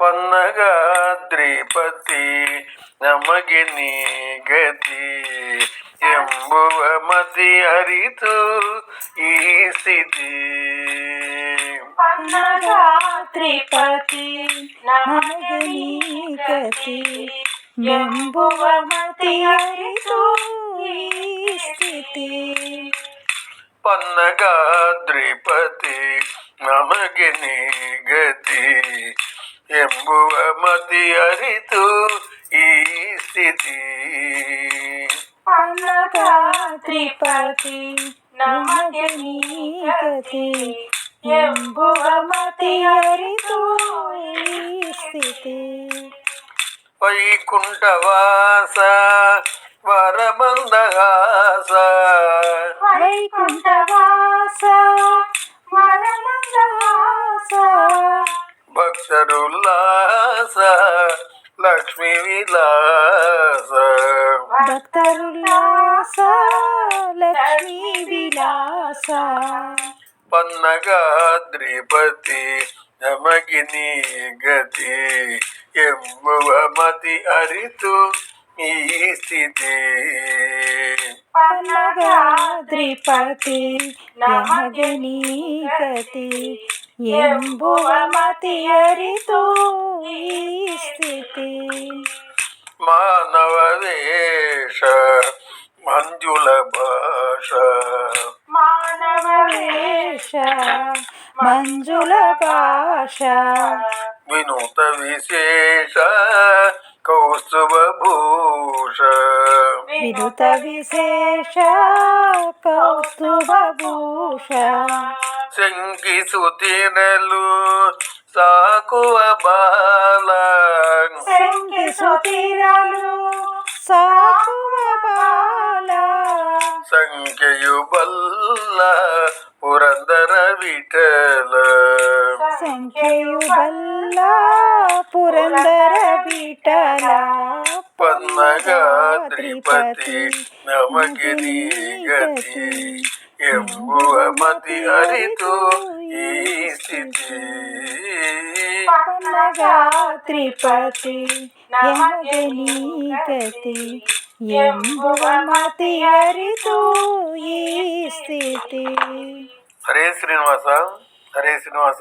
ಪನ್ನಗಾದ್ರಿಪತಿ ನಮಗೆ ನೀ ಗತಿ ಎಂಬುವ ಮತಿ ಅರಿತು ಈ ಸ್ಥಿತಿ. ಪನ್ನಗಾದ್ರಿಪತಿ ನಮಗೆ ನೀ ಗತಿ ಎಂಬುವ ಮತಿ ಅರಿತು ಈ ಸ್ಥಿತಿ. ಪನ್ನಗಾದ್ರಿಪತಿ ನಮಗೆ ನೀ ಗತಿ ಎಂಬುವ ಮತಿ ಅರಿತು ಈ ಸ್ಥಿತಿ. ಪನ್ನಗಾದ್ರಿಪತಿ ನಮಗೆ ನೀ ಗತಿ ಎಂಬುವ ಮತಿ ಅರಿತು ಈ ಸ್ಥಿತಿ. ವೈಕುಂಠವಾಸ ವರಮಂದಹಾಸ ವೈಕುಂಠವಾಸ ವರಮಂದಹಾಸ ಭಕ್ತರುಲ್ಲಾಸ ಲಕ್ಷ್ಮೀ ವಿಲಾಸ. ಭಕ್ತರುಲ್ಲಾಸ ಲಕ್ಷ್ಮೀ ವಿಲಾಸ. ಪನ್ನಗಾದ್ರಿಪತಿ ನಮಗೆ ನೀ ಗತಿ ಎಂಬುವ ಮತಿ ಅರಿತು ಈ ಸ್ಥಿತಿ. ಪನ್ನಗಾದ್ರಿಪತಿ ನಮಗೆ ನೀ ಗತಿ ಎಂಬುವ ಮತಿ ಅರಿತು ಈ ಸ್ಥಿತಿ. ಮಾನವ ವೇಷ ಮಂಜುಳ ಭಾಷ ಮಾನವ ವೇಷ ಮಂಜುಳ ಭಾಷ ವಿನೂತ ವಿಶೇಷ ಕೌಸ್ತುಭ ಭೂಷ. ವಿನೂತ ವಿಶೇಷ ಕೌಸ್ತುಭ ಭೂಷ. ಶಂಕಿಸುತ್ತಿರಲು ಸಾಕುವ ಬಾಲ ಶಂಕಿಸುತ್ತಿರಲು ಸಾಕುವ ಬಾಲ. ಸಂಖ್ಯೆಯು ಬಲ್ಲ ಪುರಂದರ ವಿಠಲ. ಸಂಖ್ಯೆಯು ಬಲ್ಲ ಪುರಂದರ ವಿಠಲ. ಪನ್ನಗಾದ್ರಿಪತಿ ನಮಗೆ ನೀ ಗತಿ ಎಂಬುವ ಮತಿ ಅರಿತು ಈ ಸ್ಥಿತಿ. ಪನ್ನಗಾದ್ರಿಪತಿ ನಮಗೆ ನೀ ಗತಿ ಎಂಬುವ ಮತಿ ಅರಿತು ಈ ಸ್ಥಿತಿ. ಹರೇ ಶ್ರೀನಿವಾಸ, ಹರೇ ಶ್ರೀನಿವಾಸ.